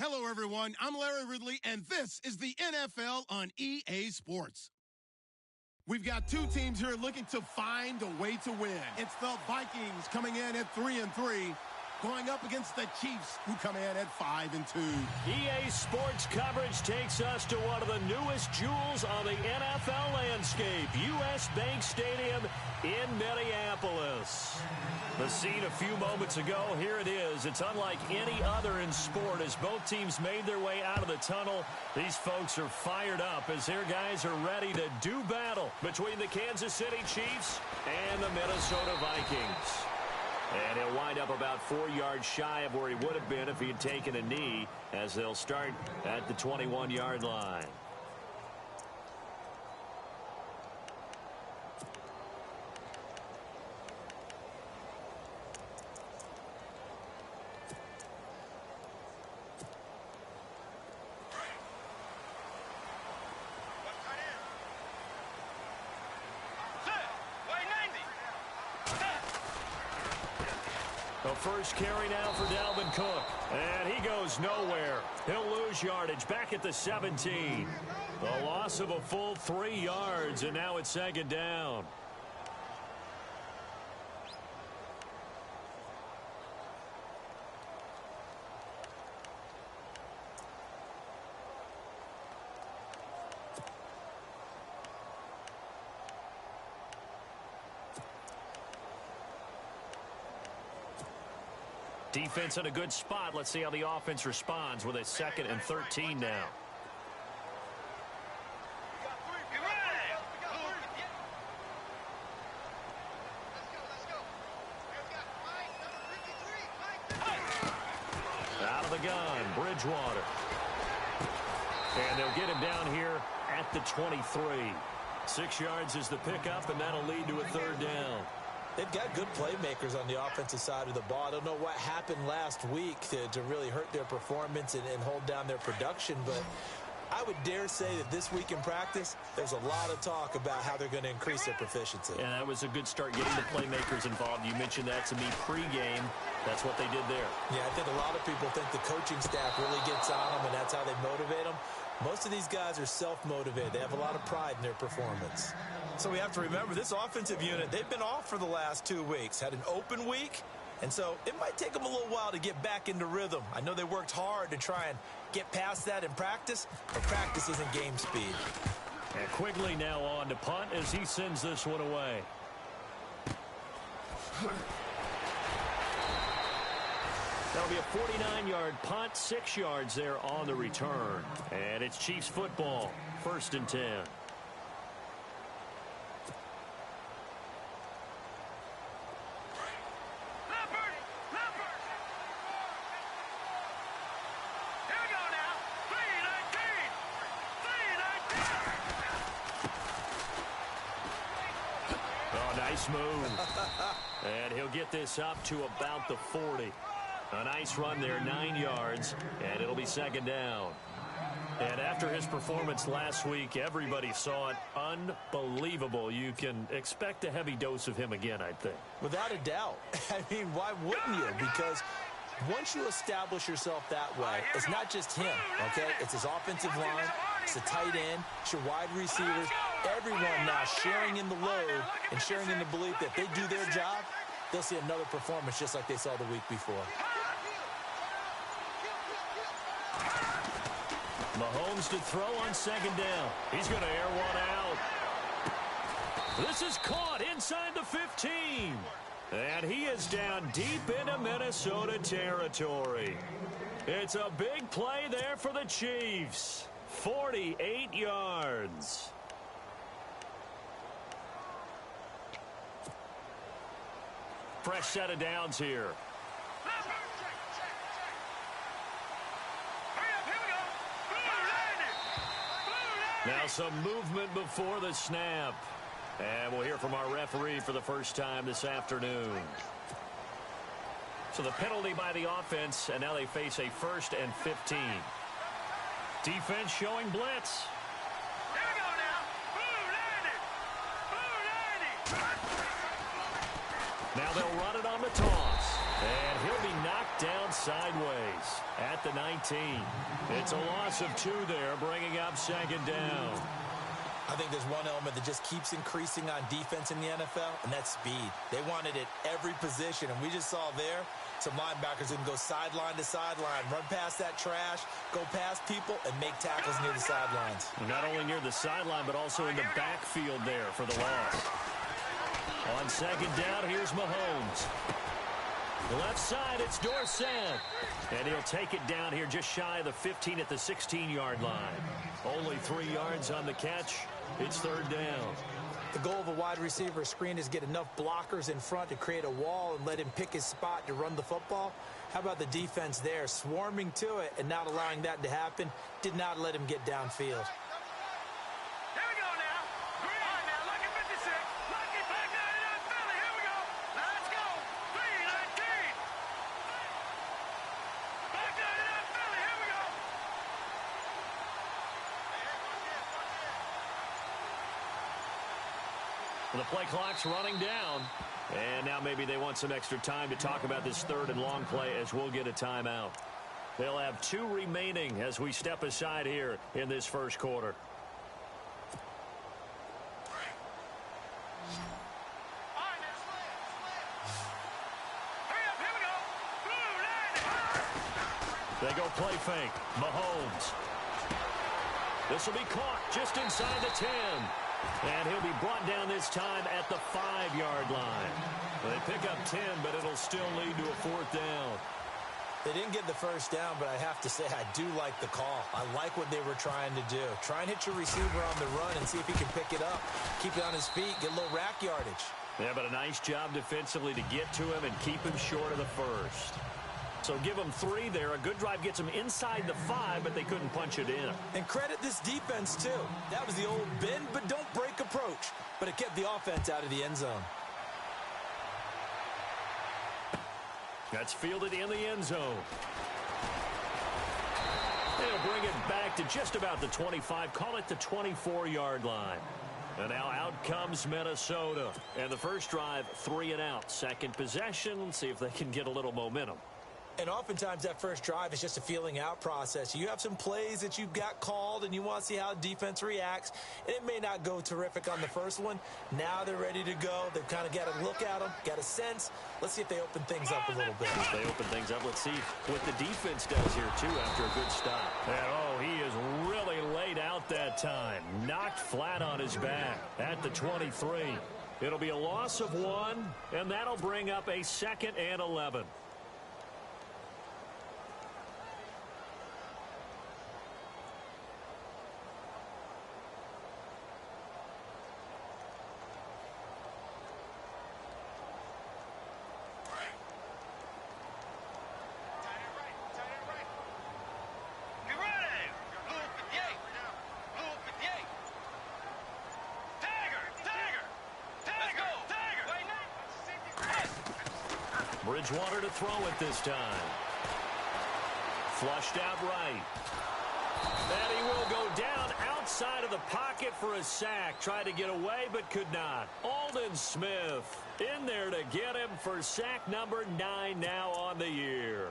Hello, everyone. I'm Larry Ridley, and this is the NFL on EA Sports. We've got two teams here looking to find a way to win. It's the Vikings coming in at 3-3, going up against the Chiefs, who come in at 5-2. EA Sports coverage takes us to one of the newest jewels on the NFL landscape, US Bank Stadium in Minneapolis. The scene a few moments ago, here it is. It's unlike any other in sport as both teams made their way out of the tunnel. These folks are fired up as their guys are ready to do battle between the Kansas City Chiefs and the Minnesota Vikings. And he'll wind up about 4 yards shy of where he would have been if he had taken a knee, as they'll start at the 21-yard line. The first carry now for Dalvin Cook. And he goes nowhere. He'll lose yardage back at the 17. The loss of a full 3 yards, and now it's second down. Defense in a good spot. Let's see how the offense responds with a 2nd and 13 now. Out of the gun, Bridgewater. And they'll get him down here at the 23. 6 yards is the pickup, and that'll lead to a 3rd down. They've got good playmakers on the offensive side of the ball. I don't know what happened last week to really hurt their performance and hold down their production, but I would dare say that this week in practice, there's a lot of talk about how they're going to increase their proficiency. Yeah, that was a good start getting the playmakers involved. You mentioned that to me pregame. That's what they did there. Yeah, I think a lot of people think the coaching staff really gets on them, and that's how they motivate them. Most of these guys are self-motivated. They have a lot of pride in their performance. So we have to remember, this offensive unit, they've been off for the last 2 weeks, had an open week, and so it might take them a little while to get back into rhythm. I know they worked hard to try and get past that in practice, but practice isn't game speed. And Quigley now on to punt as he sends this one away. That'll be a 49-yard punt, 6 yards there on the return. And it's Chiefs football, 1st and 10. Nice move. And he'll get this up to about the 40. A nice run there, 9 yards, and it'll be 2nd down. And after his performance last week, everybody saw it. Unbelievable. You can expect a heavy dose of him again, I think. Without a doubt. I mean, why wouldn't you? Because once you establish yourself that way, it's not just him, okay? It's his offensive line, it's the tight end, it's your wide receivers, everyone now sharing in the load and sharing in the belief that they do their job, they'll see another performance just like they saw the week before. Mahomes to throw on 2nd down. He's going to air one out. This is caught inside the 15. And he is down deep into Minnesota territory. It's a big play there for the Chiefs. 48 yards. Fresh set of downs here. Now some movement before the snap. And we'll hear from our referee for the first time this afternoon. So the penalty by the offense, and now they face a 1st and 15. Defense showing blitz. Here we go now. Now they'll run it on the toss. And he'll be knocked down sideways at the 19. It's a loss of 2 there, bringing up second down. I think there's one element that just keeps increasing on defense in the NFL, and that's speed. They want it at every position, and we just saw there some linebackers who can go sideline to sideline, run past that trash, go past people, and make tackles near the sidelines. Not only near the sideline, but also in the backfield there for the loss. On second down, here's Mahomes. Left side, it's Dorsett. And he'll take it down here just shy of the 15 at the 16-yard line. Only 3 yards on the catch. It's third down. The goal of a wide receiver screen is get enough blockers in front to create a wall and let him pick his spot to run the football. How about the defense there, swarming to it and not allowing that to happen? Did not let him get downfield. Here we go now. All right, now, lucky 56. Lucky back 99 Philly. Here we go. Let's go. 319. Back 99 Philly. Here we go. The play clock's running down. And now maybe they want some extra time to talk about this third and long play as we'll get a timeout. They'll have 2 remaining as we step aside here in this first quarter. They go play fake. Mahomes. This will be caught just inside the 10. And he'll be brought down this time at the 5-yard line. They pick up 10, but it'll still lead to a 4th down. They didn't get the first down, but I have to say I do like the call. I like what they were trying to do. Try and hit your receiver on the run and see if he can pick it up. Keep it on his feet, get a little rack yardage. Yeah, but a nice job defensively to get to him and keep him short of the first. So give them 3 there. A good drive gets them inside the 5, but they couldn't punch it in. And credit this defense, too. That was the old bend but don't break approach. But it kept the offense out of the end zone. That's fielded in the end zone. They'll bring it back to just about the 25. Call it the 24-yard line. And now out comes Minnesota. And the first drive, 3 and out. Second possession. See if they can get a little momentum. And oftentimes that first drive is just a feeling out process. You have some plays that you've got called and you want to see how defense reacts. And it may not go terrific on the first one. Now they're ready to go. They've kind of got to look at them, got a sense. Let's see if they open things up a little bit. If they open things up, let's see what the defense does here, too, after a good stop. And, he is really laid out that time. Knocked flat on his back at the 23. It'll be a loss of 1, and that'll bring up a 2nd and 11. Bridgewater to throw it this time. Flushed out right. And he will go down outside of the pocket for a sack. Tried to get away, but could not. Aldon Smith in there to get him for sack number 9 now on the year.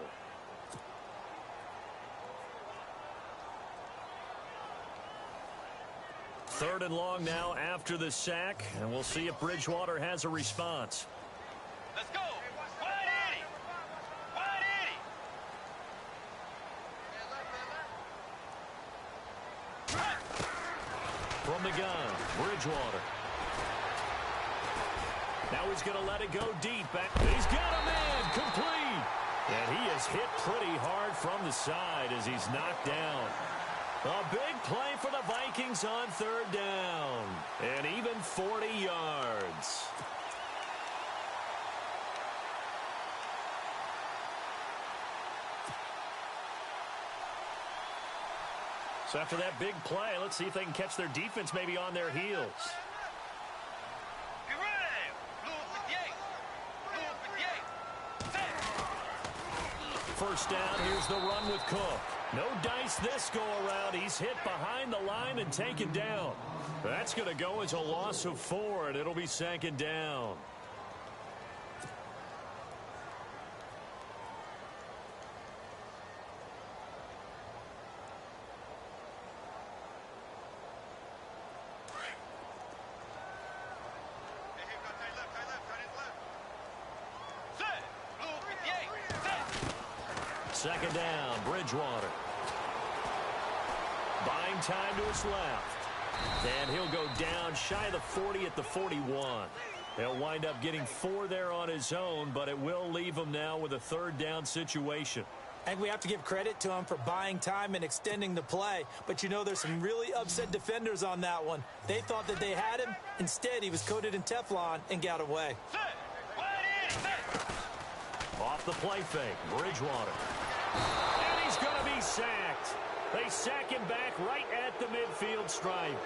Third and long now after the sack, and we'll see if Bridgewater has a response. Let's go. From the gun, Bridgewater. Now he's going to let it go deep. He's got a man complete. And he is hit pretty hard from the side as he's knocked down. A big play for the Vikings on third down. And even 40 yards. So after that big play, let's see if they can catch their defense maybe on their heels. First down, here's the run with Cook. No dice this go-around. He's hit behind the line and taken down. That's going to go as a loss of 4, and it'll be second down. second down, Bridgewater. Buying time to his left. And he'll go down shy of the 40 at the 41. He'll wind up getting 4 there on his own, but it will leave him now with a third down situation. And we have to give credit to him for buying time and extending the play. But, you know, there's some really upset defenders on that one. They thought that they had him. Instead, he was coated in Teflon and got away. Off the play fake, Bridgewater. And he's going to be sacked. They sack him back right at the midfield stripe.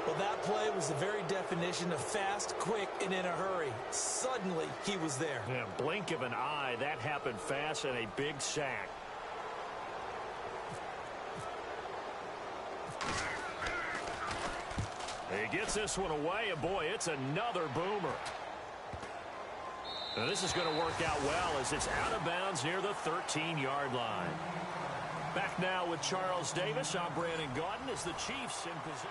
Well, that play was the very definition of fast, quick, and in a hurry. Suddenly, he was there. Yeah, blink of an eye, that happened fast and a big sack. He gets this one away, and boy, it's another boomer. Now, this is going to work out well as it's out of bounds near the 13-yard line. Back now with Charles Davis. I'm Brandon Gaudin as the Chiefs in position.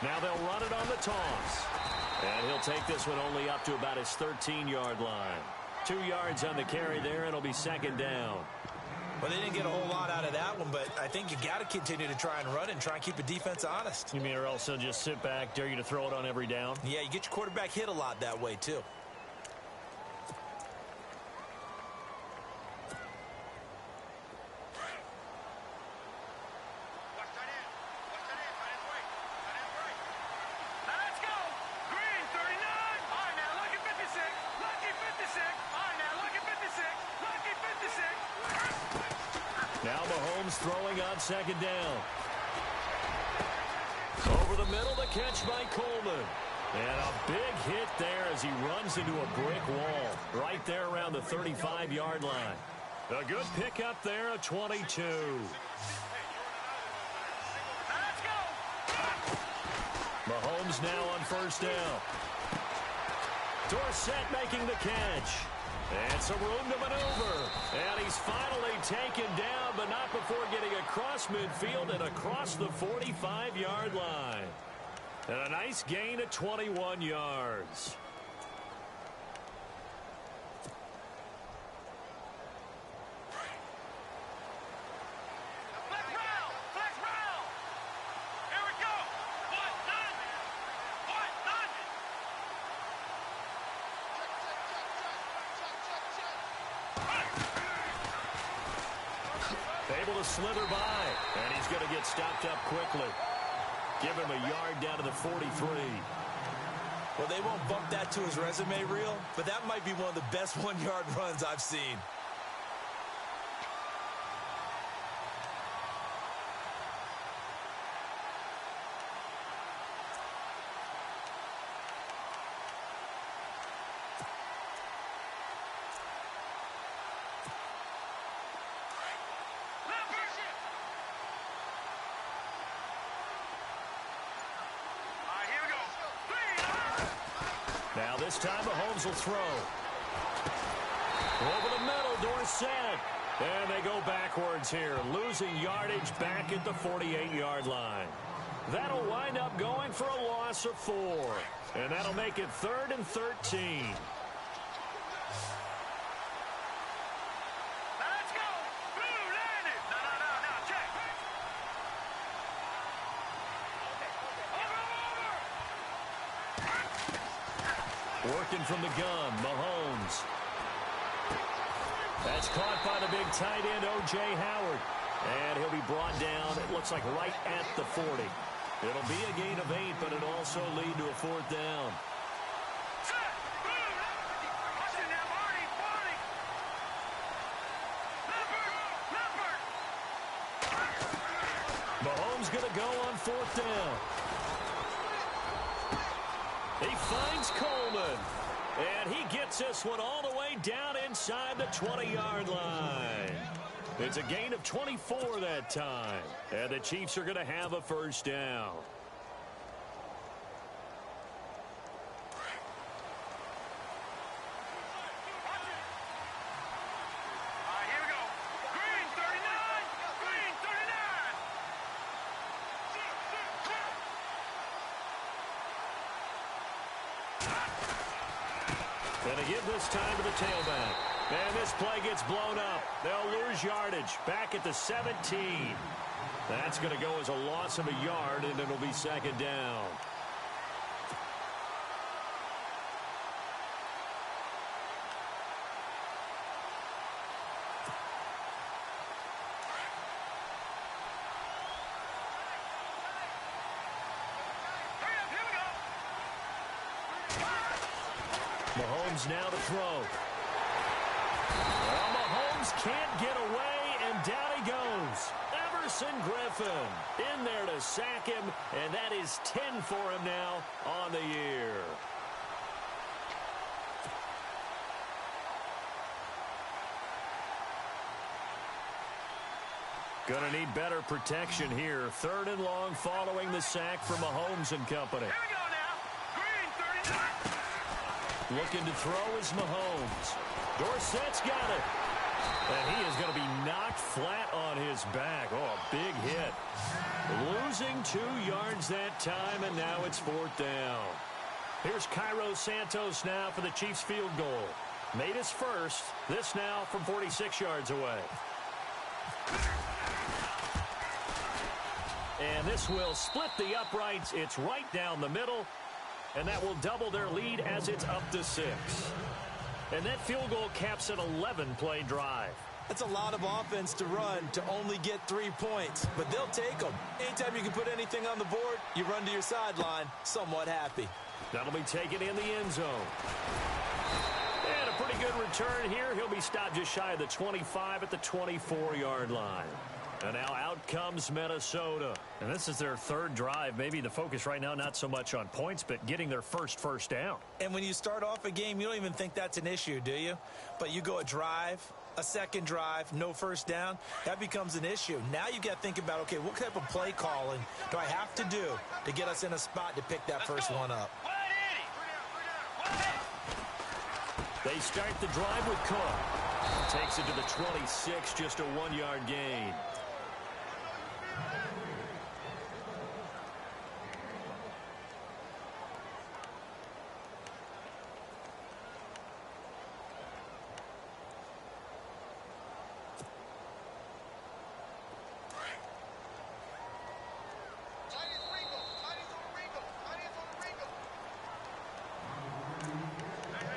Now they'll run it on the toss. And he'll take this one only up to about his 13-yard line. 2 yards on the carry there, and it'll be second down. Well, they didn't get a whole lot out of that one, but I think you got to continue to try and run it and try and keep the defense honest. You mean or else they'll just sit back, dare you to throw it on every down? Yeah, you get your quarterback hit a lot that way, too. Now Mahomes throwing on second down. Over the middle, the catch by Coleman. And a big hit there as he runs into a brick wall right there around the 35-yard line. A good pickup there at 22. Mahomes now on first down. Dorsett making the catch. And some room to maneuver. And he's finally taken down, but not before getting across midfield and across the 45-yard line. And a nice gain of 21 yards. Able to slither by, and he's going to get stopped up quickly. Give him a yard down to the 43. Well, they won't bump that to his resume reel, but that might be one of the best one-yard runs I've seen. Now this time Mahomes will throw. Over the middle, Dorsett. And they go backwards here, losing yardage back at the 48-yard line. That'll wind up going for a loss of 4. And that'll make it 3rd and 13. Working from the gun, Mahomes. That's caught by the big tight end, O.J. Howard. And he'll be brought down, it looks like right at the 40. It'll be a gain of 8, but it'll also lead to a 4th down. Mahomes going to go on 4th down. He finds Coleman, and he gets this one all the way down inside the 20-yard line. It's a gain of 24 that time, and the Chiefs are going to have a 1st down. And they give this time to the tailback. And this play gets blown up. They'll lose yardage back at the 17. That's going to go as a loss of a yard, and it'll be second down. Mahomes now to throw. Well, Mahomes can't get away, and down he goes. Everson Griffin in there to sack him, and that is 10 for him now on the year. Going to need better protection here. 3rd and long following the sack from Mahomes and company. Here we go now. Green 39. Looking to throw is Mahomes. Dorsett's got it. And he is going to be knocked flat on his back. Oh, a big hit. Losing 2 yards that time, and now it's 4th down. Here's Cairo Santos now for the Chiefs field goal. Made his first. This now from 46 yards away. And this will split the uprights. It's right down the middle. And that will double their lead as it's up to 6. And that field goal caps an 11-play drive. That's a lot of offense to run to only get 3 points, but they'll take them. Anytime you can put anything on the board, you run to your sideline somewhat happy. That'll be taken in the end zone. And a pretty good return here. He'll be stopped just shy of the 25 at the 24-yard line. And now out comes Minnesota. And this is their 3rd drive. Maybe the focus right now not so much on points, but getting their first down. And when you start off a game, you don't even think that's an issue, do you? But you go a drive, a second drive, no first down, that becomes an issue. Now you got to think about, okay, what type of play calling do I have to do to get us in a spot to pick that first one up? They start the drive with Cook. Takes it to the 26, just a 1-yard gain.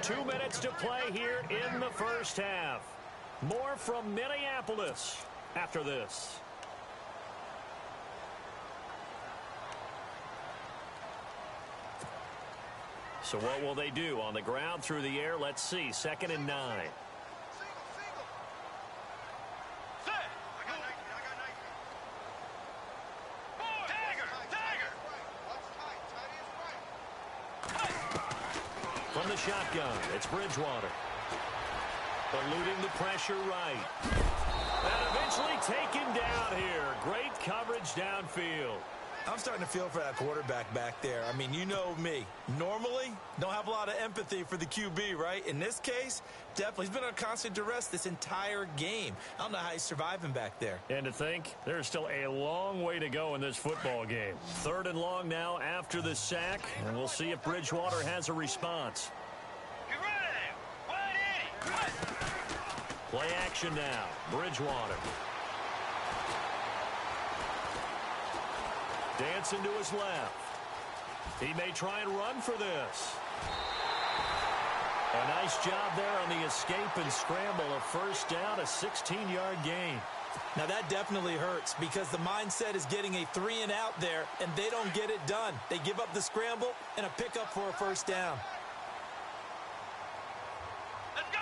Two minutes to play here in the first half. More from Minneapolis after this. So what will they do? On the ground, through the air, let's see. 2nd and 9. From the shotgun, it's Bridgewater. Eluding the pressure right. And eventually taken down here. Great coverage downfield. I'm starting to feel for that quarterback back there. I mean, you know me. Normally, don't have a lot of empathy for the QB, right? In this case, definitely. He's been on constant duress this entire game. I don't know how he's surviving back there. And to think, there's still a long way to go in this football game. 3rd and long now after the sack, and we'll see if Bridgewater has a response. Play action now. Bridgewater. Dancing to his left. He may try and run for this. A nice job there on the escape and scramble. A first down, a 16-yard gain. Now that definitely hurts because the mindset is getting a 3-and-out there, and they don't get it done. They give up the scramble and a pickup for a first down. Let's go!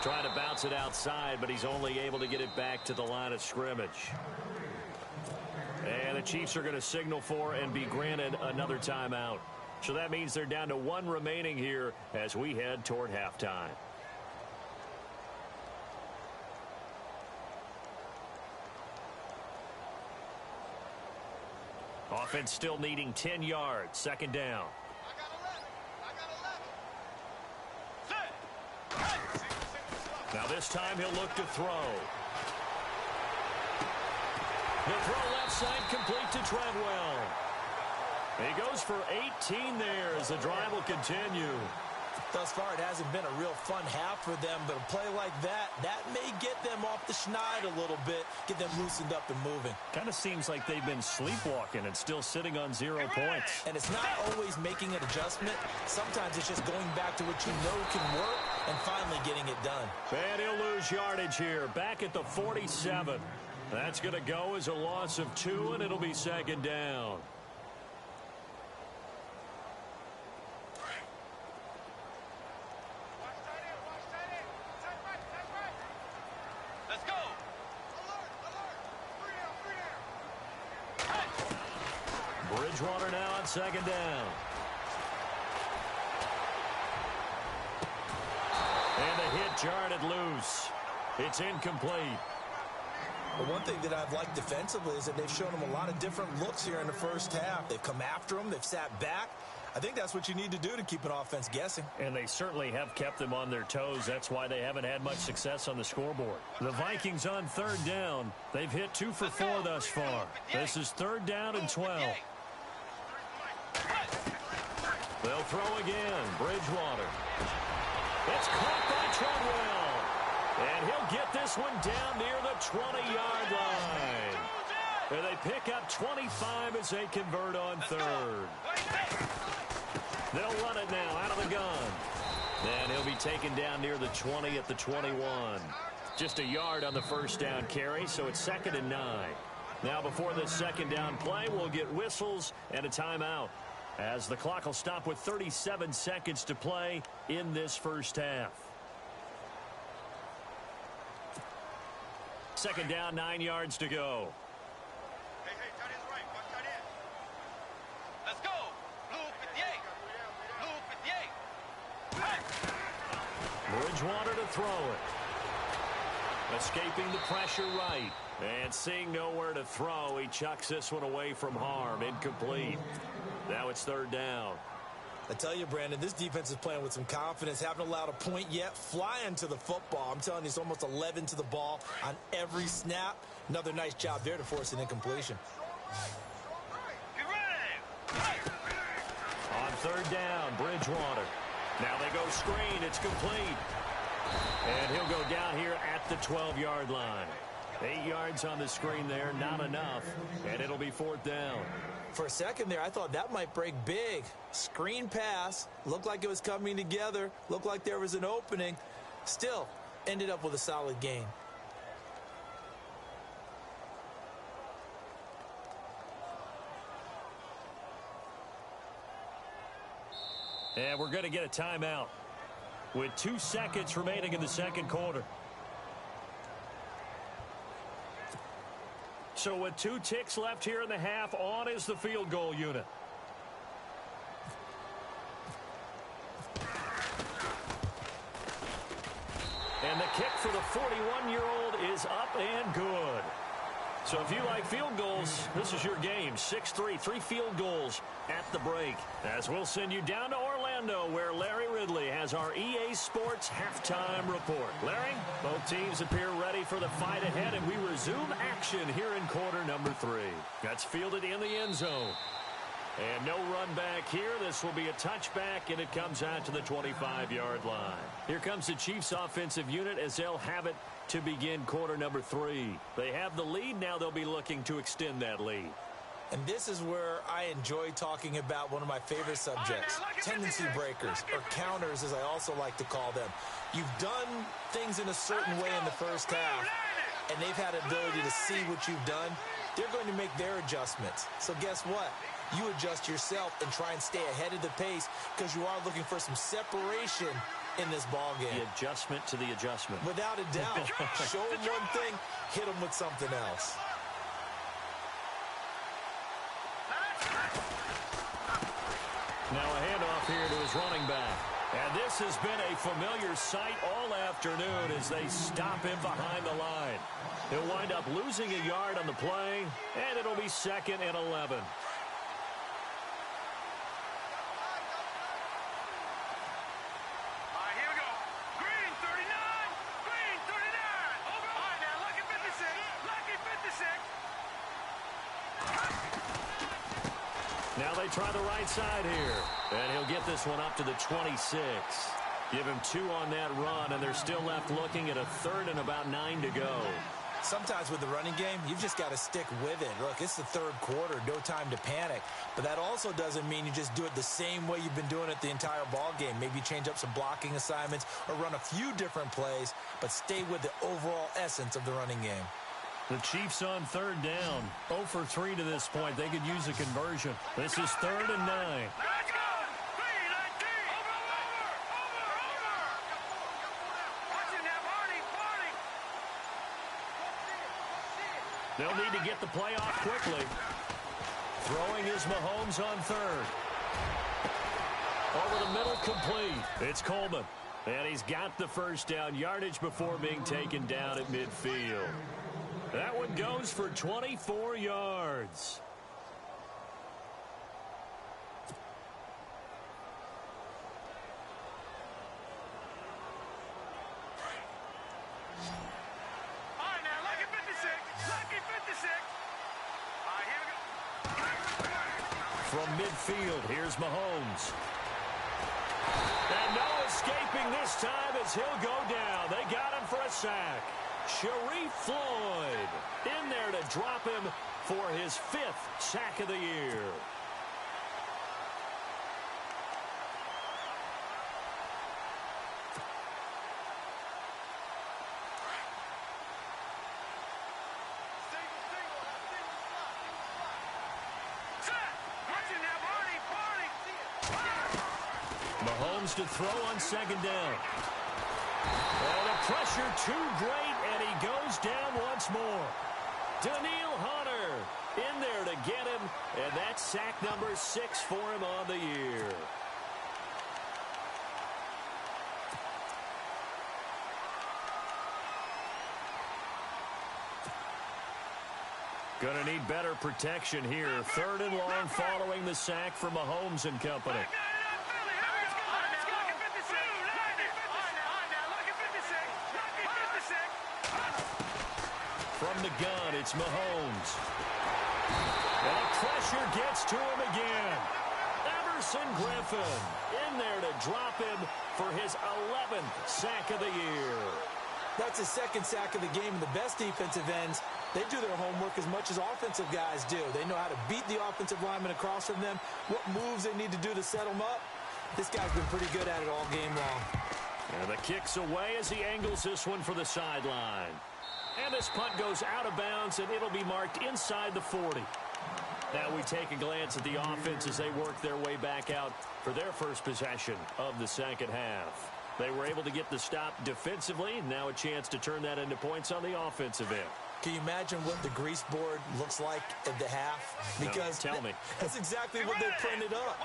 Trying to bounce it outside, but he's only able to get it back to the line of scrimmage. And the Chiefs are going to signal for and be granted another timeout. So that means they're down to 1 remaining here as we head toward halftime. Offense still needing 10 yards. 2nd down. Now this time he'll look to throw. The throw left side complete to Treadwell. He goes for 18 there as the drive will continue. Thus far, it hasn't been a real fun half for them, but a play like that may get them off the schneid a little bit, get them loosened up and moving. Kind of seems like they've been sleepwalking and still sitting on 0 points. And it's not always making an adjustment. Sometimes it's just going back to what you know can work and finally getting it done. And he'll lose yardage here, back at the 47. That's going to go as a loss of 2, and it'll be second down. Bridgewater now on second down. And the hit jarred loose. It's incomplete. The one thing that I've liked defensively is that they've shown them a lot of different looks here in the first half. They've come after them. They've sat back. I think that's what you need to do to keep an offense guessing. And they certainly have kept them on their toes. That's why they haven't had much success on the scoreboard. The Vikings on third down. They've hit 2 for 4 thus far. This is third down and 12. They'll throw again. Bridgewater. It's caught by Treadwell. And he'll get this one down near the 20-yard line. And they pick up 25 as they convert on third. They'll run it now out of the gun. And he'll be taken down near the 20 at the 21. Just a yard on the first down carry, so it's second and 9. Now before this second down play, we'll get whistles and a timeout, as the clock will stop with 37 seconds to play in this first half. Second down, 9 yards to go. Hey, tight end's right. Watch tight end. Let's go. Blue 58. Blue 58. Hey. Bridgewater to throw it. Escaping the pressure right. And seeing nowhere to throw, he chucks this one away from harm. Incomplete. Now it's third down. I tell you, Brandon, this defense is playing with some confidence. Haven't allowed a point yet. Flying to the football. I'm telling you, it's almost 11 to the ball on every snap. Another nice job there to force an incompletion. Get ready. On third down, Bridgewater. Now they go screen. It's complete. And he'll go down here at the 12-yard line. 8 yards on the screen there, not enough. And it'll be fourth down. For a second there, I thought that might break big. Screen pass. Looked like it was coming together. Looked like there was an opening. Still, ended up with a solid gain. And we're going to get a timeout with 2 seconds remaining in the second quarter. So with 2 ticks left here in the half, on is the field goal unit. And the kick for the 41-year-old is up and good. So if you like field goals, this is your game. 6-3, 3 field goals at the break. As we'll send you down to Orlando, where Larry Ridley has our EA Sports halftime report. Larry, both teams appear ready for the fight ahead, and we resume action here in quarter number 3. That's fielded in the end zone. And no run back here. This will be a touchback, and it comes out to the 25-yard line. Here comes the Chiefs offensive unit as they'll have it to begin quarter number 3. They have the lead. Now they'll be looking to extend that lead. And this is where I enjoy talking about one of my favorite subjects, tendency breakers, or counters as I also like to call them. You've done things in a certain way in the first half, and they've had the ability to see what you've done. They're going to make their adjustments. So guess what? You adjust yourself and try and stay ahead of the pace because you are looking for some separation in this ball game. The adjustment to the adjustment. Without a doubt. Show them one thing, hit them with something else. Now a handoff here to his running back. And this has been a familiar sight all afternoon as they stop him behind the line. He'll wind up losing a yard on the play, and it'll be second and 11. Now they try the right side here. And he'll get this one up to the 26. Give him 2 on that run, and they're still left looking at a third and about 9 to go. Sometimes with the running game, you've just got to stick with it. Look, it's the third quarter, no time to panic. But that also doesn't mean you just do it the same way you've been doing it the entire ball game. Maybe change up some blocking assignments or run a few different plays, but stay with the overall essence of the running game. The Chiefs on third down. 0 for 3 to this point. They could use a conversion. This is 3rd and 9. They'll need to get the play off quickly. Throwing is Mahomes on third. Over the middle, complete. It's Coleman. And he's got the first down, yardage before being taken down at midfield. That one goes for 24 yards. From midfield, here's Mahomes. And no escaping this time as he'll go down. They got him for a sack. Sharif Floyd in there to drop him for his 5th sack of the year. Mahomes to throw on 2nd down. And the pressure too great, and he goes down once more. Daniil Hunter in there to get him, and that's sack number 6 for him on the year. Going to need better protection here. 3rd and long following the sack from Mahomes and company. From the gun, it's Mahomes. And the pressure gets to him again. Everson Griffin in there to drop him for his 11th sack of the year. That's his 2nd sack of the game. And the best defensive ends, they do their homework as much as offensive guys do. They know how to beat the offensive lineman across from them, what moves they need to do to set them up. This guy's been pretty good at it all game long. And the kick's away as he angles this one for the sideline. And this punt goes out of bounds, and it'll be marked inside the 40. Now we take a glance at the offense as they work their way back out for their first possession of the second half. They were able to get the stop defensively, and now a chance to turn that into points on the offensive end. Can you imagine what the grease board looks like at the half? Because no, tell me. That's exactly what they printed up.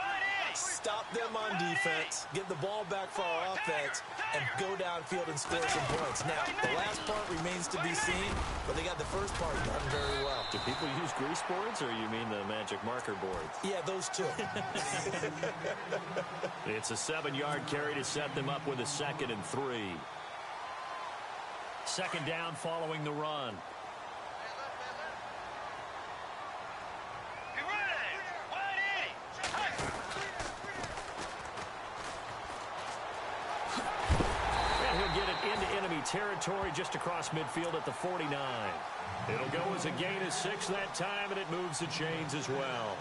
Stop them on defense, get the ball back for our offense, and go downfield and score some points. Now, the last part remains to be seen, but they got the first part done very well. Do people use grease boards, or you mean the magic marker boards? Yeah, those two. It's a 7-yard carry to set them up with a 2nd and 3. 2nd down following the run. Into enemy territory just across midfield at the 49. It'll go as a gain of 6 that time, and it moves the chains as well.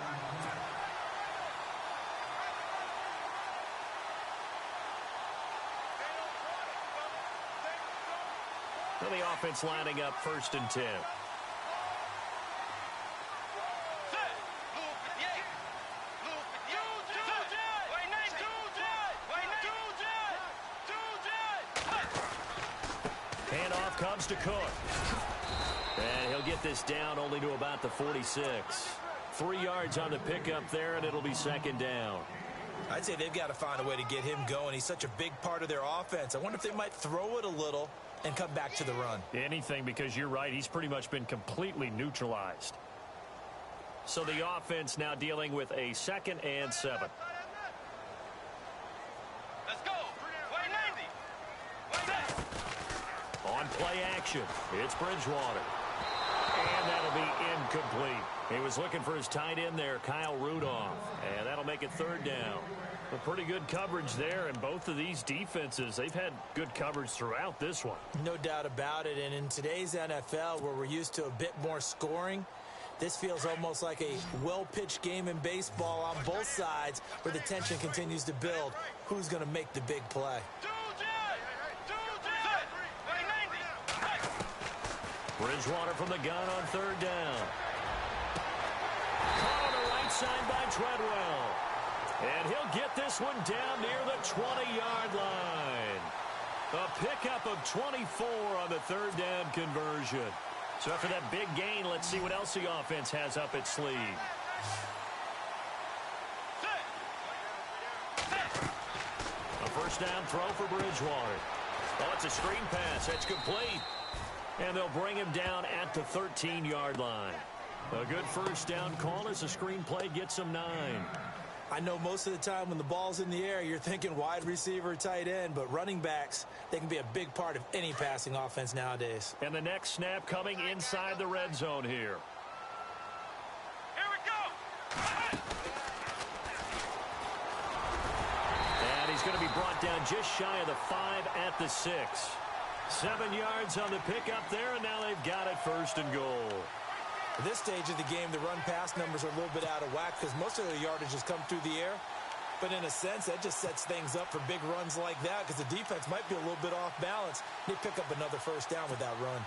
And the offense lining up 1st and 10. Handoff comes to Cook. And he'll get this down only to about the 46. 3 yards on the pickup there, and it'll be 2nd down. I'd say they've got to find a way to get him going. He's such a big part of their offense. I wonder if they might throw it a little and come back to the run. Anything, because you're right. He's pretty much been completely neutralized. So the offense now dealing with a 2nd and 7. Let's go. On play action, it's Bridgewater. And And that'll be incomplete. He was looking for his tight end there, Kyle Rudolph. And that'll make it third down. But pretty good coverage there, and both of these defenses, they've had good coverage throughout this one. No doubt about it, and in today's NFL, where we're used to a bit more scoring, this feels almost like a well-pitched game in baseball on both sides, where the tension continues to build. Who's going to make the big play? Bridgewater from the gun on third down. Caught on the right side by Treadwell. And he'll get this one down near the 20-yard line. A pickup of 24 on the third down conversion. So after that big gain, let's see what else the offense has up its sleeve. A first down throw for Bridgewater. Oh, it's a screen pass. It's complete. And they'll bring him down at the 13-yard line. A good first down call as the screen play gets him 9. I know most of the time when the ball's in the air, you're thinking wide receiver, tight end, but running backs, they can be a big part of any passing offense nowadays. And the next snap coming inside the red zone here. Here we go. And he's going to be brought down just shy of the 5 at the 6. 7 yards on the pickup there, and now they've got it first and goal. At this stage of the game, the run-pass numbers are a little bit out of whack because most of their yardage has come through the air. But in a sense, that just sets things up for big runs like that because the defense might be a little bit off balance. They pick up another first down with that run.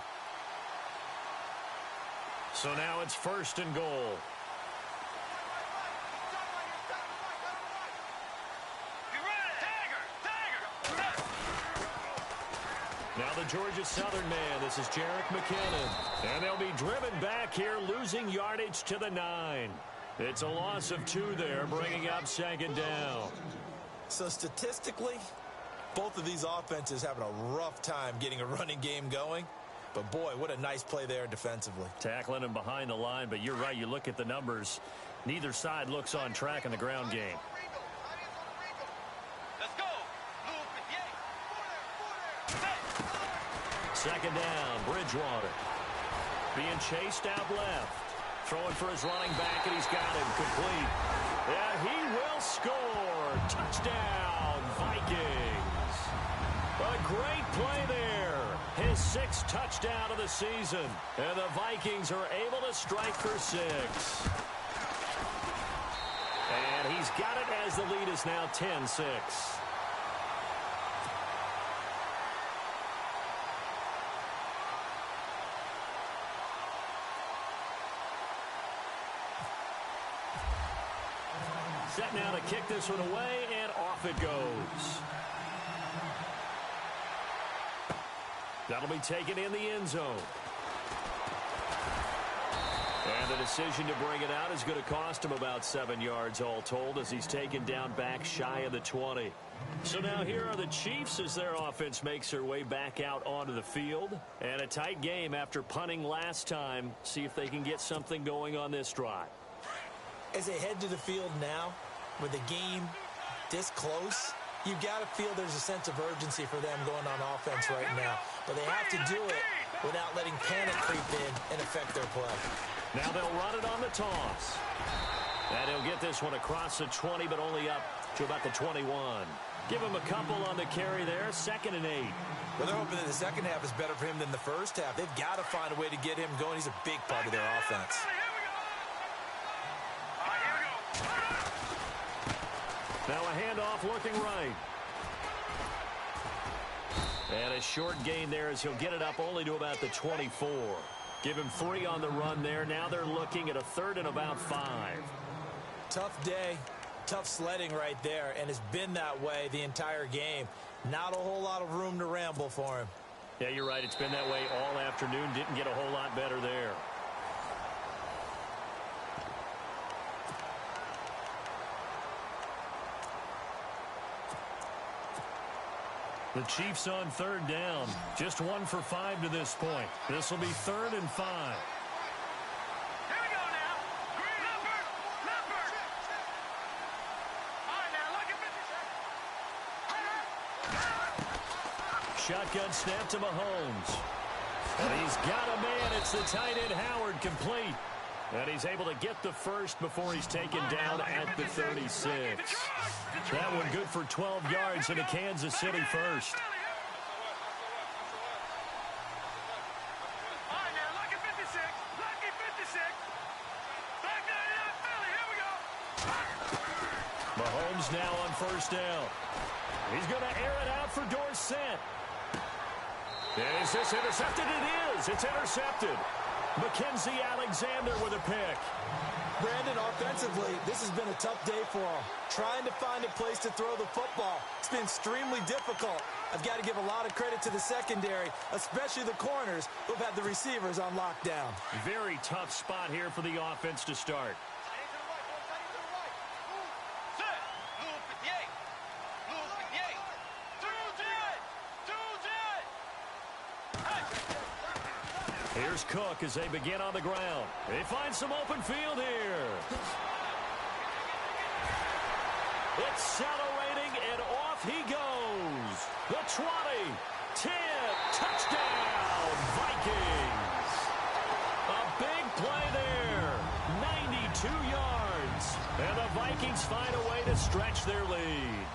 So now it's first and goal. Now the Georgia Southern man, this is Jerick McKinnon. And they'll be driven back here, losing yardage to the 9. It's a loss of 2 there, bringing up second down. So statistically, both of these offenses having a rough time getting a running game going. But boy, what a nice play there defensively. Tackling him behind the line, but you're right, you look at the numbers. Neither side looks on track in the ground game. Second down, Bridgewater. Being chased out left. Throwing for his running back, and he's got him complete. And he will score. Touchdown, Vikings. A great play there. His 6th touchdown of the season. And the Vikings are able to strike for 6. And he's got it as the lead is now 10-6. Set now to kick this one away, and off it goes. That'll be taken in the end zone. And the decision to bring it out is going to cost him about 7 yards all told as he's taken down back shy of the 20. So now here are the Chiefs as their offense makes their way back out onto the field. And a tight game after punting last time. See if they can get something going on this drive. As they head to the field now, with the game this close, you got to feel there's a sense of urgency for them going on offense right now. But they have to do it without letting panic creep in and affect their play. Now they'll run it on the toss. And he'll get this one across the 20, but only up to about the 21. Give him a couple on the carry there, 2nd and 8. Well, they're hoping that the second half is better for him than the first half. They've got to find a way to get him going. He's a big part of their offense. Now a handoff looking right. And a short gain there as he'll get it up only to about the 24. Give him 3 on the run there. Now they're looking at a 3rd and about 5. Tough day, tough sledding right there, and it's been that way the entire game. Not a whole lot of room to ramble for him. Yeah, you're right. It's been that way all afternoon. Didn't get a whole lot better there. The Chiefs on 3rd down. Just 1 for 5 to this point. This will be 3rd and 5. Here we go now. Number. All right, now, look at 50 seconds. Shotgun snap to Mahomes. And he's got a man. It's the tight end, Howard, complete. And he's able to get the first before he's taken down at the 36. That one good for 12 yards into Kansas City first. Mahomes now on first down. He's going to air it out for Dorsett. Is this intercepted? It is. It's intercepted. Mackenzie Alexander with a pick. Brandon, offensively, this has been a tough day for him. Trying to find a place to throw the football. It's been extremely difficult. I've got to give a lot of credit to the secondary, especially the corners who've had the receivers on lockdown. Very tough spot here for the offense to start. Here's Cook as they begin on the ground. They find some open field here. Accelerating, and off he goes. The 20, 10, touchdown, Vikings. A big play there, 92 yards. And the Vikings find a way to stretch their lead.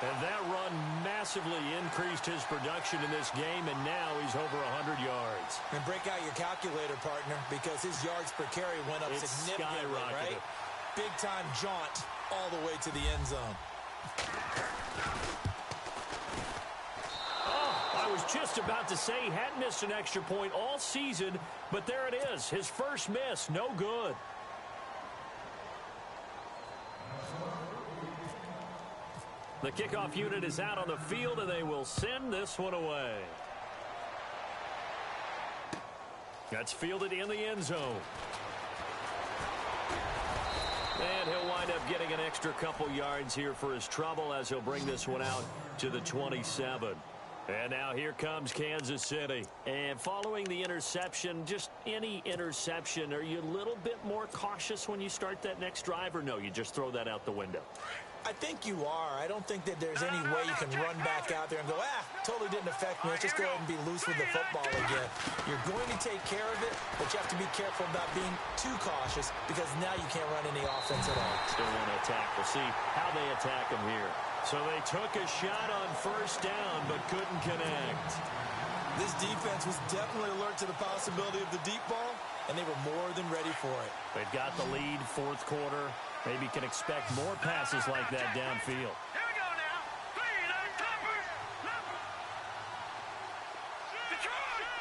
And that run massively increased his production in this game, and now he's over 100 yards. And break out your calculator, partner, because his yards per carry went up significantly, right? Big-time jaunt all the way to the end zone. Oh, I was just about to say he hadn't missed an extra point all season, but there it is. His first miss, no good. The kickoff unit is out on the field, and they will send this one away. That's fielded in the end zone. And he'll wind up getting an extra couple yards here for his trouble as he'll bring this one out to the 27. And now here comes Kansas City. And following the interception, just any interception, are you a little bit more cautious when you start that next drive, or no, you just throw that out the window? I think you are. I don't think that there's any way you can run back out there and go, totally didn't affect me. Let's just go ahead and be loose with the football again. You're going to take care of it, but you have to be careful about being too cautious because now you can't run any offense at all. Still want to attack. We'll see how they attack him here. So they took a shot on first down, but couldn't connect. This defense was definitely alert to the possibility of the deep ball, and they were more than ready for it. They've got the lead, fourth quarter. Maybe can expect more passes like that downfield. Here we go now.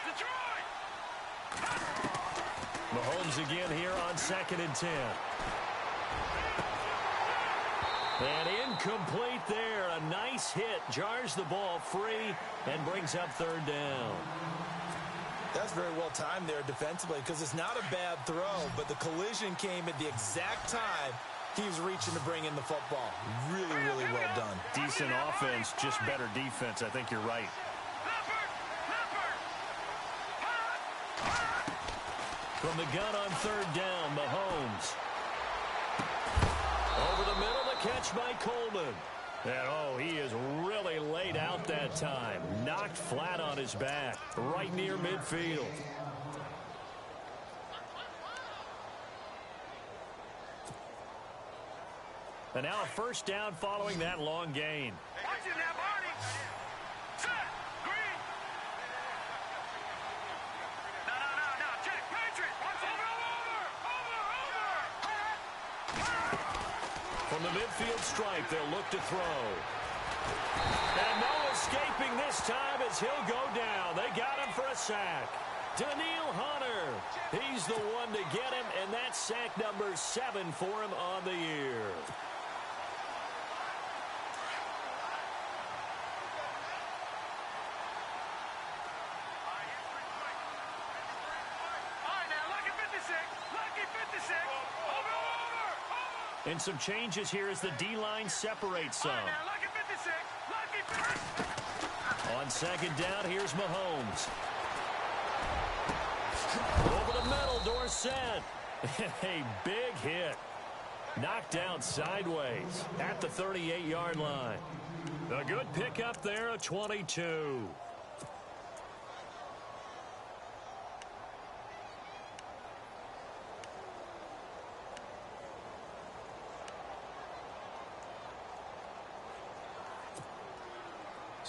Detroit! Mahomes again here on 2nd and 10. And incomplete there. A nice hit. Jars the ball free and brings up 3rd down. That's very well timed there defensively because it's not a bad throw, but the collision came at the exact time he was reaching to bring in the football. Really, really well done. Decent offense, just better defense. I think you're right. From the gun on 3rd down, Mahomes. Over the middle, the catch by Coleman. And, he is really laid out that time. Knocked flat on his back, right near midfield. And now a first down following that long gain. Watch it now, Barney. Set. Green. No. Check. Patriot. Over. From the midfield stripe, they'll look to throw. And no escaping this time as he'll go down. They got him for a sack. Daniil Hunter. He's the one to get him, and that's sack number 7 for him on the year. And some changes here as the D-line separates some. On 2nd down, here's Mahomes. Over the middle, Dorsett. A big hit. Knocked down sideways at the 38-yard line. A good pickup there, a 22.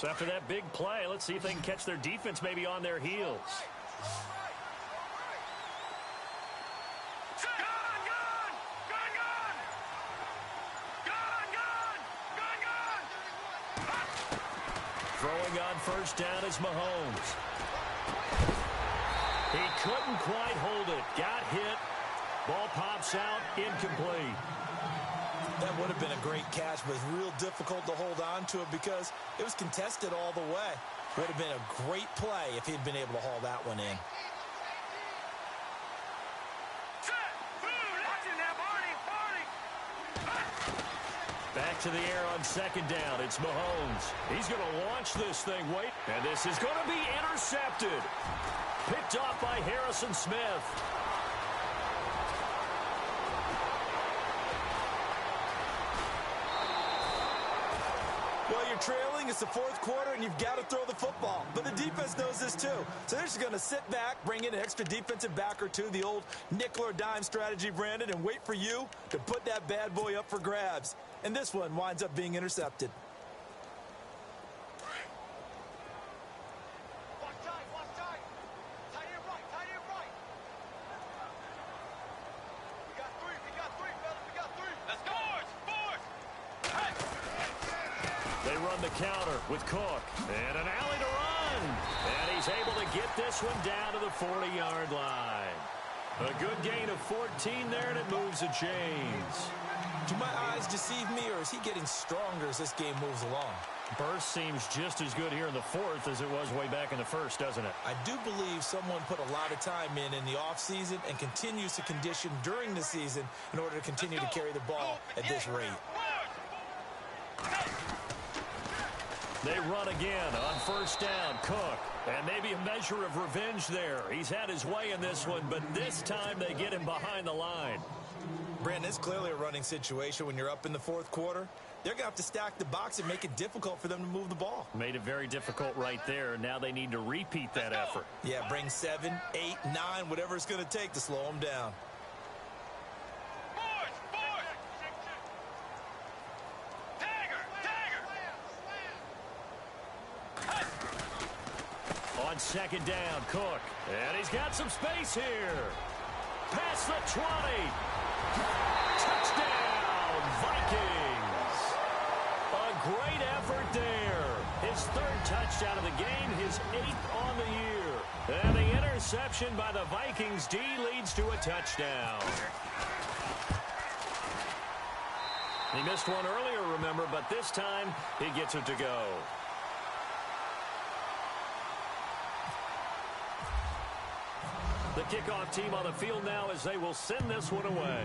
So after that big play, let's see if they can catch their defense maybe on their heels. Throwing on first down is Mahomes. He couldn't quite hold it. Got hit. Ball pops out. Incomplete. That would have been a great catch, but it's real difficult to hold on to it because it was contested all the way. Would have been a great play if he'd been able to haul that one in. Back to the air on second down. It's Mahomes. He's going to launch this thing. Wait. And this is going to be intercepted. Picked off by Harrison Smith. Well, you're trailing. It's the fourth quarter, and you've got to throw the football. But the defense knows this, too. So they're just going to sit back, bring in an extra defensive back or two, the old nickel or dime strategy, Brandon, and wait for you to put that bad boy up for grabs. And this one winds up being intercepted. The counter with Cook. And an alley to run. And he's able to get this one down to the 40-yard line. A good gain of 14 there, and it moves the chains. Do my eyes deceive me, or is he getting stronger as this game moves along? Burst seems just as good here in the fourth as it was way back in the first, doesn't it? I do believe someone put a lot of time in the offseason and continues to condition during the season in order to continue to carry the ball at this rate. They run again on first down. Cook. And maybe a measure of revenge there. He's had his way in this one, but this time they get him behind the line. Brandon, it's clearly a running situation when you're up in the fourth quarter. They're going to have to stack the box and make it difficult for them to move the ball. Made it very difficult right there. Now they need to repeat that effort. Yeah, bring 7, 8, 9, whatever it's going to take to slow them down. On second down, Cook. And he's got some space here. Past the 20. Touchdown, Vikings. A great effort there. His third touchdown of the game, his 8th on the year. And the interception by the Vikings D leads to a touchdown. He missed one earlier, remember, but this time he gets it to go. The kickoff team on the field now as they will send this one away.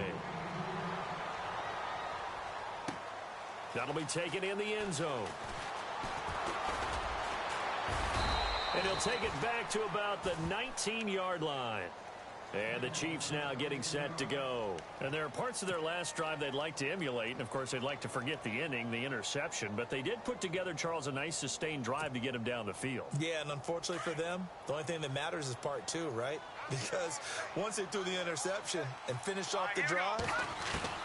That'll be taken in the end zone. And he'll take it back to about the 19-yard line. And the Chiefs now getting set to go. And there are parts of their last drive they'd like to emulate. And, of course, they'd like to forget the inning, the interception. But they did put together, Charles, a nice sustained drive to get him down the field. Yeah, and unfortunately for them, the only thing that matters is part 2, right? Because once they threw the interception and finished off the drive,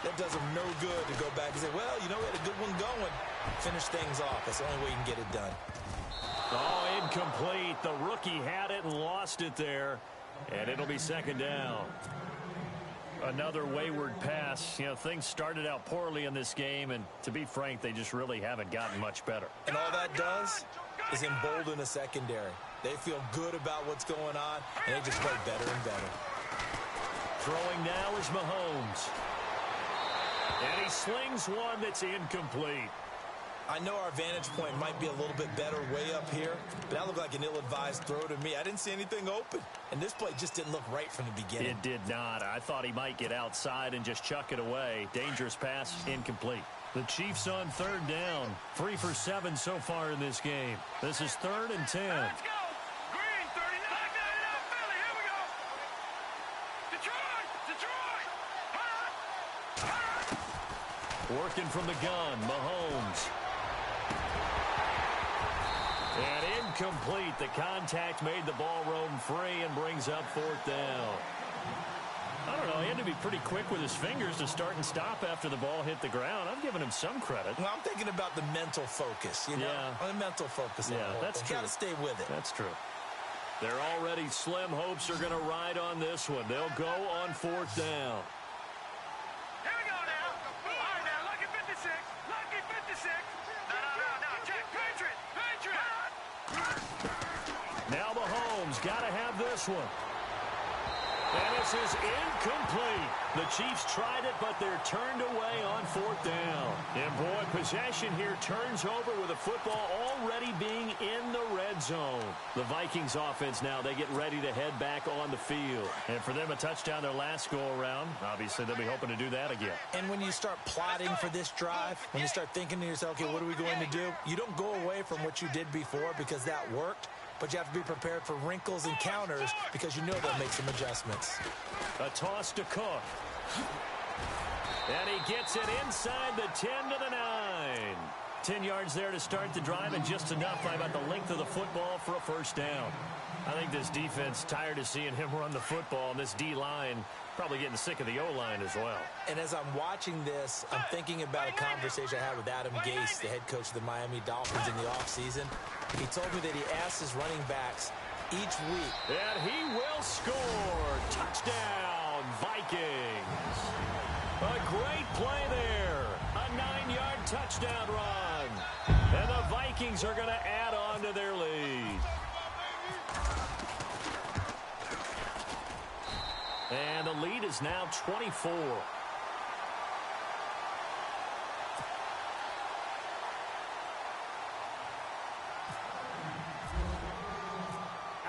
that does them no good to go back and say, well, you know, we had a good one going. Finish things off. That's the only way you can get it done. Oh, incomplete. The rookie had it and lost it there. And it'll be second down. Another wayward pass. You know, things started out poorly in this game, and to be frank, they just really haven't gotten much better. And all that does is embolden the secondary. They feel good about what's going on, and they just play better and better. Throwing now is Mahomes. And he slings one that's incomplete. I know our vantage point might be a little bit better way up here, but that looked like an ill-advised throw to me. I didn't see anything open, and this play just didn't look right from the beginning. It did not. I thought he might get outside and just chuck it away. Dangerous pass, incomplete. The Chiefs on third down. 3 for 7 so far in this game. This is 3rd and 10. Let's go. Green, 39. Back down it out, Philly. Here we go. Detroit. Working from the gun, Mahomes. And incomplete. The contact made the ball roam free and brings up 4th down. I don't know. he had to be pretty quick with his fingers to start and stop after the ball hit the ground. I'm giving him some credit. Well, I'm thinking about the mental focus, you know? Yeah. The mental focus. Yeah, that's true. Got to stay with it. That's true. Their already slim hopes are going to ride on this one. They'll go on 4th down. Here we go now. All right, now, lucky 56. Lucky 56. No, check. Patriot. Now Mahomes got to have this one. And this is incomplete. The Chiefs tried it, but they're turned away on 4th down. And, boy, possession here turns over with the football already being in the red zone. The Vikings offense now, they get ready to head back on the field. And for them, a touchdown their last go-around. Obviously, they'll be hoping to do that again. And when you start plotting for this drive, when you start thinking to yourself, okay, what are we going to do? You don't go away from what you did before because that worked. But you have to be prepared for wrinkles and counters because you know they'll make some adjustments. A toss to Cook. And he gets it inside the 10 to the 9. 10 yards there to start the drive, and just enough by about the length of the football for a first down. I think this defense tired of seeing him run the football, and this D-line probably getting sick of the O-line as well. And as I'm watching this, I'm thinking about a conversation I had with Adam Gase, the head coach of the Miami Dolphins in the offseason. He told me that he asked his running backs each week. And he will score. Touchdown, Vikings. A great play there. A 9-yard touchdown run. And the Vikings are going to add on to their lead. And the lead is now 24.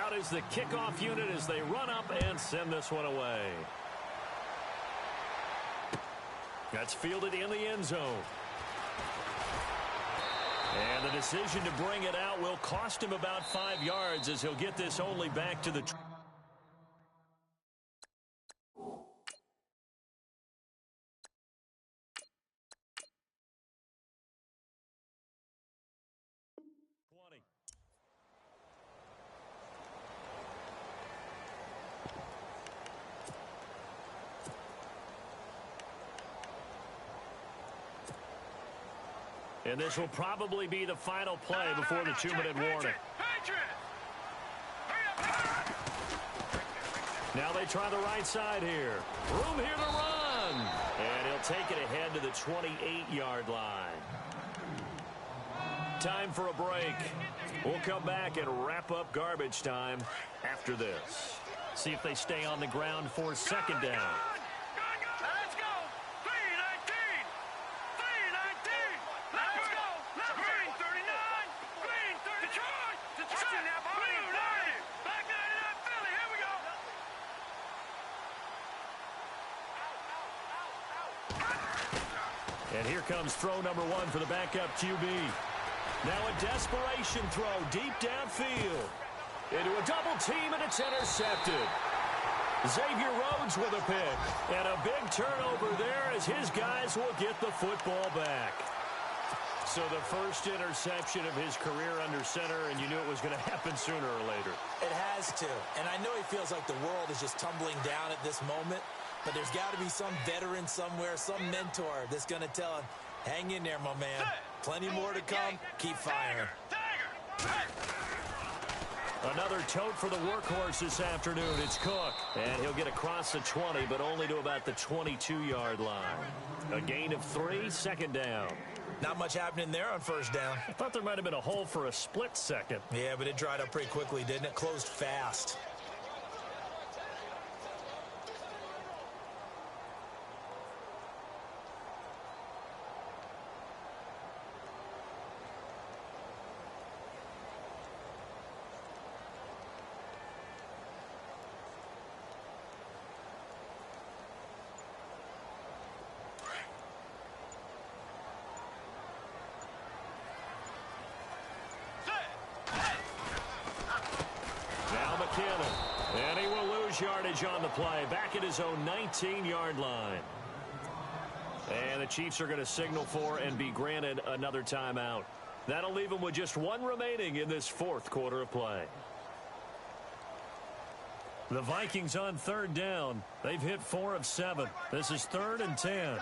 Out is the kickoff unit as they run up and send this one away. That's fielded in the end zone. And the decision to bring it out will cost him about 5 yards as he'll get this only back to the 20. And this will probably be the final play before the 2-minute warning. Now they try the right side here. Room here to run. And he'll take it ahead to the 28-yard line. Time for a break. We'll come back and wrap up garbage time after this. See if they stay on the ground for 2nd down. Let's go. 319. 319. Let's go. Green 39. Green 30. Detroit. Now, Blue 90. Back 99 Philly. Here we go. And here comes throw number 1 for the backup QB. Now a desperation throw deep downfield. Into a double team, and it's intercepted. Xavier Rhodes with a pick. And a big turnover there as his guys will get the football back. So the first interception of his career under center, and you knew it was going to happen sooner or later. It has to. And I know he feels like the world is just tumbling down at this moment, but there's got to be some veteran somewhere, some mentor that's going to tell him, hang in there, my man. Plenty more to come. Keep firing. Another tote for the workhorse this afternoon. It's Cook. And he'll get across the 20, but only to about the 22-yard line. A gain of 3, 2nd down. Not much happening there on 1st down. I thought there might have been a hole for a split second. Yeah, but it dried up pretty quickly, didn't it? Closed fast. And he will lose yardage on the play, back at his own 19-yard line. And the Chiefs are going to signal for and be granted another timeout. That'll leave them with just 1 remaining in this 4th quarter of play. The Vikings on third down. They've hit 4 of 7. This is 3rd and 10.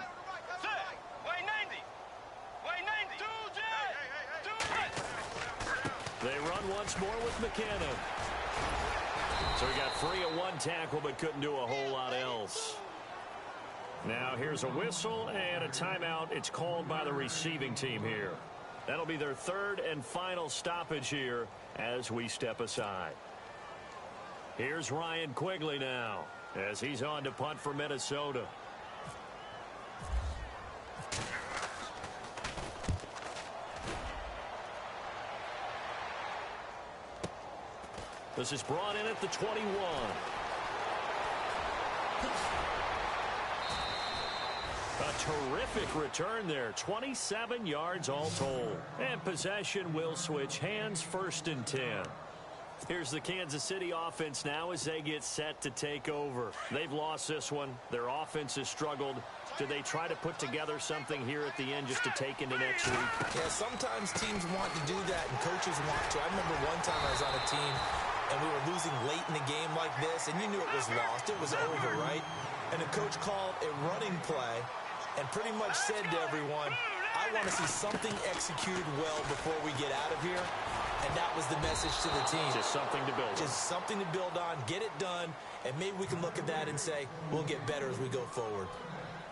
They run once more with McKinnon. So he got free of 1 tackle but couldn't do a whole lot else. Now here's a whistle and a timeout. It's called by the receiving team here. That'll be their 3rd and final stoppage here as we step aside. Here's Ryan Quigley now as he's on to punt for Minnesota. This is brought in at the 21. A terrific return there. 27 yards all told. And possession will switch hands, 1st and 10. Here's the Kansas City offense now as they get set to take over. They've lost this one. Their offense has struggled. Do they try to put together something here at the end just to take into next week? Yeah, sometimes teams want to do that and coaches want to. I remember one time I was on a team and we were losing late in the game like this, and you knew it was lost. It was over, right? And the coach called a running play and pretty much said to everyone, I want to see something executed well before we get out of here. And that was the message to the team. Just something to build on. Just something to build on, get it done, and maybe we can look at that and say, we'll get better as we go forward.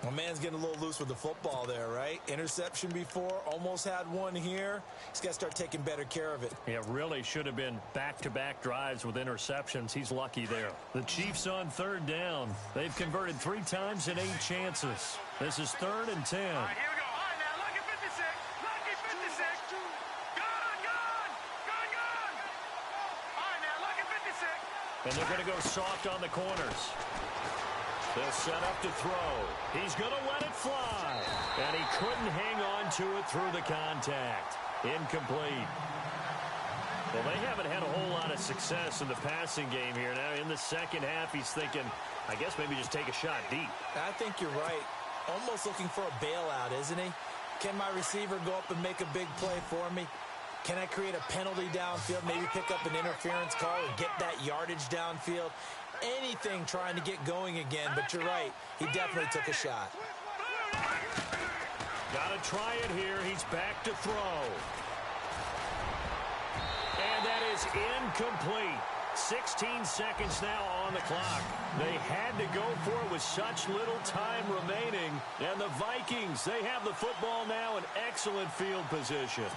My man's getting a little loose with the football there, right? Interception before, almost had one here. He's got to start taking better care of it. Yeah, really should have been back-to-back drives with interceptions. He's lucky there. The Chiefs on 3rd down. They've converted 3 times in 8 chances. This is 3rd and 10. All right, here we go. All right, now, lucky 56. Lucky 56. Gone. All right, now, lucky 56. And they're going to go soft on the corners. They'll set up to throw. He's going to let it fly. And he couldn't hang on to it through the contact. Incomplete. Well, they haven't had a whole lot of success in the passing game here. Now, in the second half, he's thinking, I guess maybe just take a shot deep. I think you're right. Almost looking for a bailout, isn't he? Can my receiver go up and make a big play for me? Can I create a penalty downfield, maybe pick up an interference call and get that yardage downfield? Anything trying to get going again, but you're right. He definitely took a shot. Got to try it here. He's back to throw. And that is incomplete. 16 seconds now on the clock. They had to go for it with such little time remaining. And the Vikings, they have the football now in excellent field position.